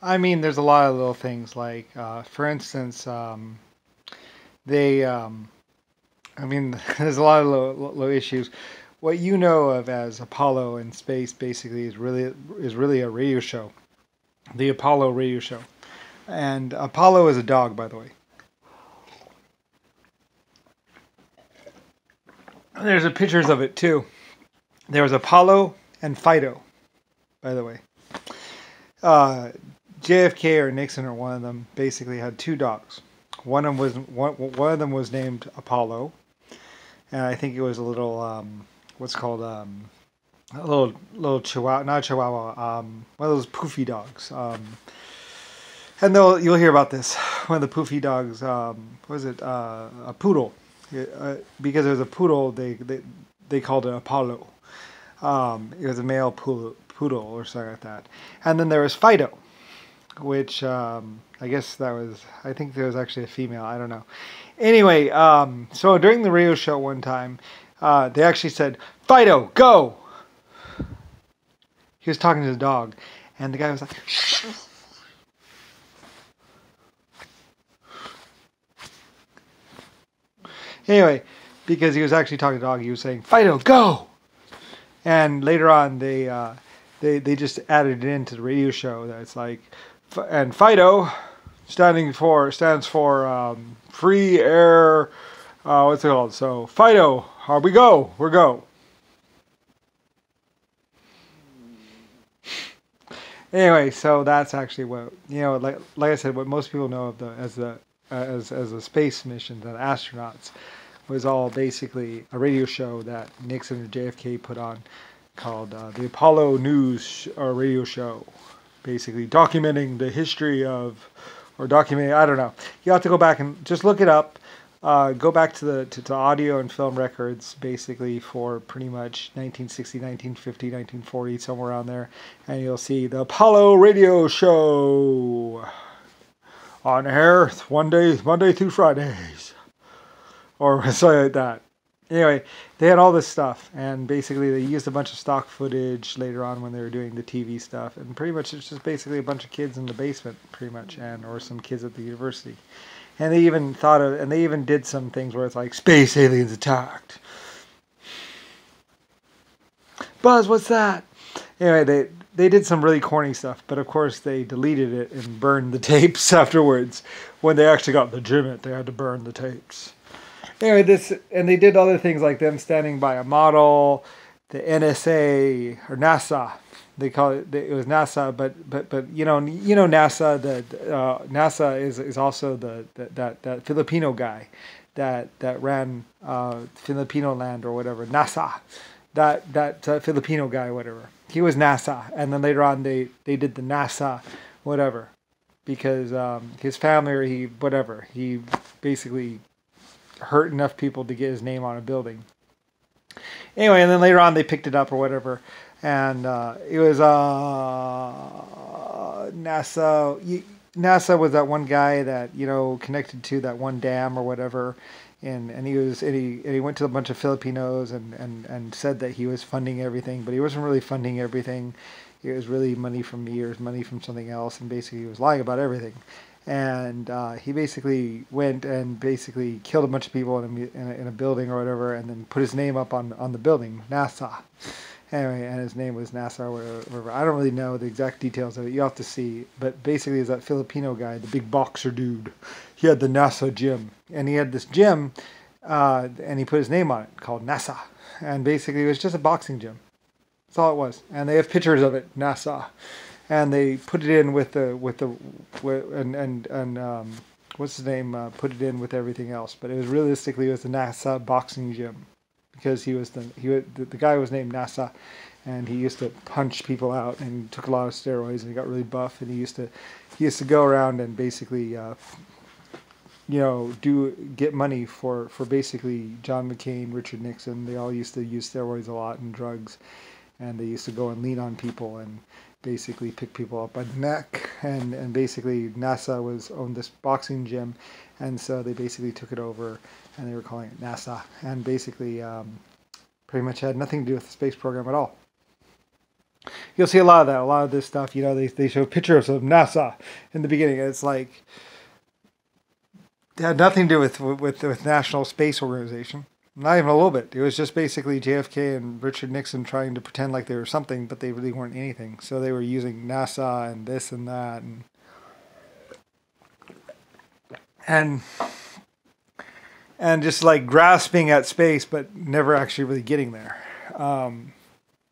I mean, there's a lot of little things like, for instance, they. I mean, there's a lot of little issues. What you know of as Apollo in space basically is really a radio show, the Apollo radio show. And Apollo is a dog, by the way. There's a pictures of it too. There was Apollo and Fido, by the way. Uh, JFK or Nixon or one of them basically had two dogs. One of them was named Apollo, and I think it was a little what's called a little chihuahua, not a chihuahua, one of those poofy dogs. And you'll hear about this. One of the poofy dogs, what was it? A poodle. Because it was a poodle, they called it Apollo. It was a male poodle or something like that. And then there was Fido, which I guess I think there was actually a female. I don't know. Anyway, so during the radio show one time, they actually said, Fido, go! He was talking to the dog, and the guy was like, anyway, because he was actually talking to the dog, he was saying, Fido, go! And later on, they just added it into the radio show that it's like, and Fido stands for free air. What's it called? So Fido, we go, we're go. Anyway, so that's actually what like I said, what most people know of as the space missions and astronauts was all basically a radio show that Nixon and JFK put on called the Apollo News or radio show, basically documenting the history of, or documenting, I don't know. You have to go back and just look it up. Go back to the audio and film records, basically for pretty much 1960, 1950, 1940, somewhere around there, and you'll see the Apollo Radio Show on air Monday through Fridays, or something like that. Anyway, they had all this stuff, and basically they used a bunch of stock footage later on when they were doing the TV stuff, and pretty much it's just basically a bunch of kids in the basement, pretty much, and or some kids at the university. And they even did some things where it's like space aliens attacked. Buzz, what's that? Anyway, they did some really corny stuff, but of course they deleted it and burned the tapes afterwards. When they actually got legitimate, they had to burn the tapes. Anyway, they did other things like them standing by a model, the NSA or NASA. They call it was NASA, but you know NASA. NASA is also that Filipino guy that ran Filipino land or whatever. NASA, that Filipino guy, whatever. He was NASA, and then later on they did the NASA, whatever, because his family or he basically hurt enough people to get his name on a building. Anyway, and then later on they picked it up or whatever. And it was NASA. NASA was that one guy that connected to that one dam or whatever, and he went to a bunch of Filipinos and said that he was funding everything, but he wasn't really funding everything. It was really money from me or money from something else, and basically he was lying about everything. And he basically went and basically killed a bunch of people in a building or whatever, and then put his name up on the building, NASA. Anyway, and his name was NASA or whatever. I don't really know the exact details of it. You have to see. But basically, is that Filipino guy, the big boxer dude. He had the NASA gym. And he had this gym, and he put his name on it, called NASA. And basically, it was just a boxing gym. That's all it was. And they have pictures of it, NASA. And they put it in with what's his name? Put it in with everything else. But it was realistically, it was the NASA boxing gym. Because the guy was named NASA, and he used to punch people out and took a lot of steroids and he got really buff, and he used to go around and basically get money for basically John McCain, Richard Nixon. They all used to use steroids a lot and drugs, and they used to go and lean on people and basically pick people up by the neck, and basically NASA owned this boxing gym, and so they basically took it over, and they were calling it NASA, and basically pretty much had nothing to do with the space program at all. you'll see a lot of that. A lot of this stuff, you know, they show pictures of NASA in the beginning. It's like it had nothing to do with National Space Organization. Not even a little bit. It was just basically JFK and Richard Nixon trying to pretend like they were something, but they really weren't anything. So they were using NASA and this and that, and just like grasping at space, but never actually really getting there.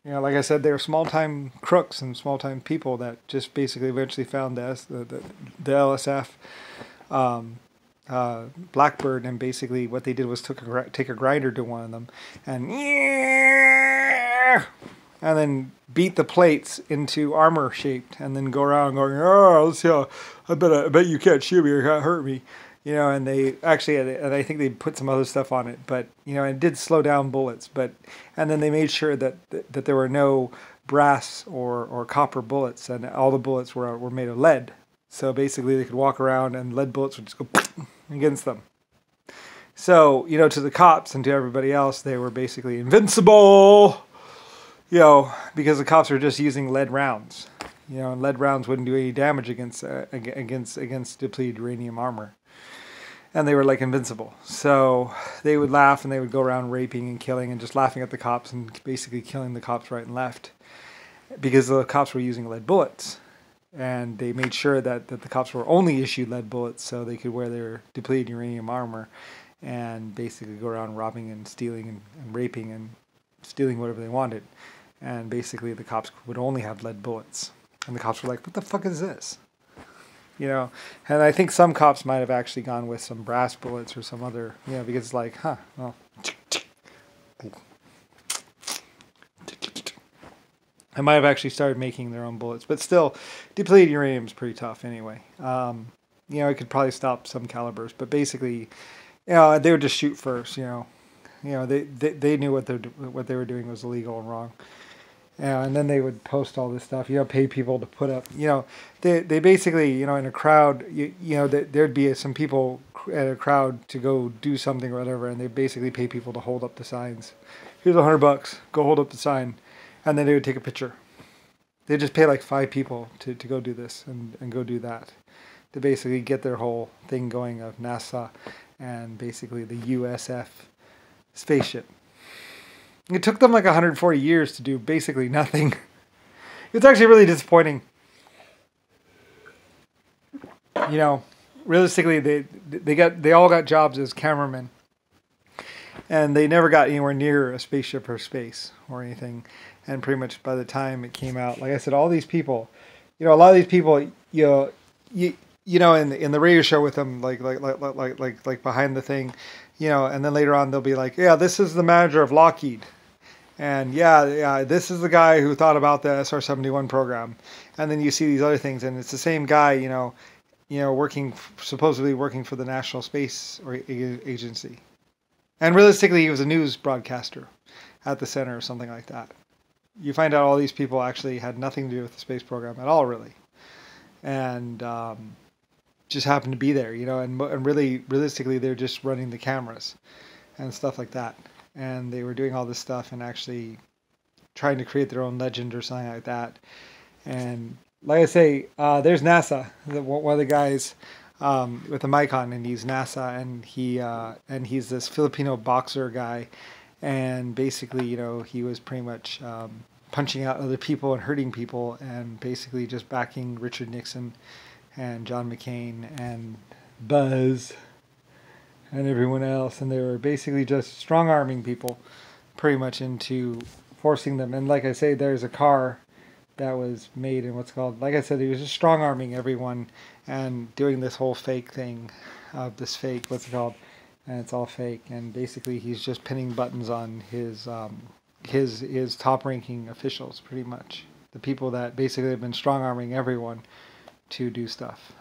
You know, like I said, they were small-time crooks and small-time people that just basically eventually found the LSF. Blackbird, and basically what they did was take a grinder to one of them and then beat the plates into armor shaped, and then go around going, oh, let's see how, I bet you can't shoot me or can't hurt me, you know. And they actually and I think they put some other stuff on it, but you know, it did slow down bullets. And then they made sure that there were no brass or copper bullets, and all the bullets were made of lead. So basically they could walk around and lead bullets would just go against them. So, you know, to the cops and to everybody else, they were basically invincible, you know, because the cops were just using lead rounds. You know, and lead rounds wouldn't do any damage against depleted uranium armor. And they were like invincible. So they would laugh and they would go around raping and killing and just laughing at the cops and basically killing the cops right and left, because the cops were using lead bullets. And they made sure that the cops were only issued lead bullets so they could wear their depleted uranium armor and basically go around robbing and stealing and raping and stealing whatever they wanted. And basically the cops would only have lead bullets. And the cops were like, what the fuck is this? You know, and I think some cops might have actually gone with some brass bullets or some other, you know, because it's like, well, I might have actually started making their own bullets, but still, depleted uranium is pretty tough anyway. You know, it could probably stop some calibers, but basically, you know, they would just shoot first. You know, they knew what they were doing was illegal and wrong. And then they would post all this stuff. You know, pay people to put up. You know, they basically, you know, in a crowd, you know, there'd be some people at a crowd to go do something or whatever, and they basically pay people to hold up the signs. Here's $100. Go hold up the sign. And then they would take a picture. They just pay like 5 people to go do this and go do that, to basically get their whole thing going of NASA and basically the USF spaceship. It took them like 140 years to do basically nothing. It's actually really disappointing. You know, realistically, they all got jobs as cameramen, and they never got anywhere near a spaceship or space or anything. And pretty much by the time it came out, like I said, all these people, you know, a lot of these people, you know, in the radio show with them, like behind the thing, you know, and then later on they'll be like, yeah, this is the manager of Lockheed, and yeah, this is the guy who thought about the SR-71 program, and then you see these other things, and it's the same guy, you know, supposedly working for the National Space Agency, and realistically he was a news broadcaster at the center or something like that. You find out all these people actually had nothing to do with the space program at all, really, and just happened to be there, you know. And really, realistically, they're just running the cameras and stuff like that. And they were doing all this stuff and actually trying to create their own legend or something like that. And like I say, there's NASA, one of the guys with a mic on, and he's NASA, and he's this Filipino boxer guy. And basically, you know, he was pretty much punching out other people and hurting people, and basically just backing Richard Nixon and John McCain and Buzz and everyone else. And they were basically just strong-arming people pretty much into forcing them. And like I say, there's a car that was made in what's called, like I said, he was just strong-arming everyone and doing this whole fake thing of this fake, what's it called? And it's all fake, and basically he's just pinning buttons on his top-ranking officials, pretty much. The people that basically have been strong-arming everyone to do stuff.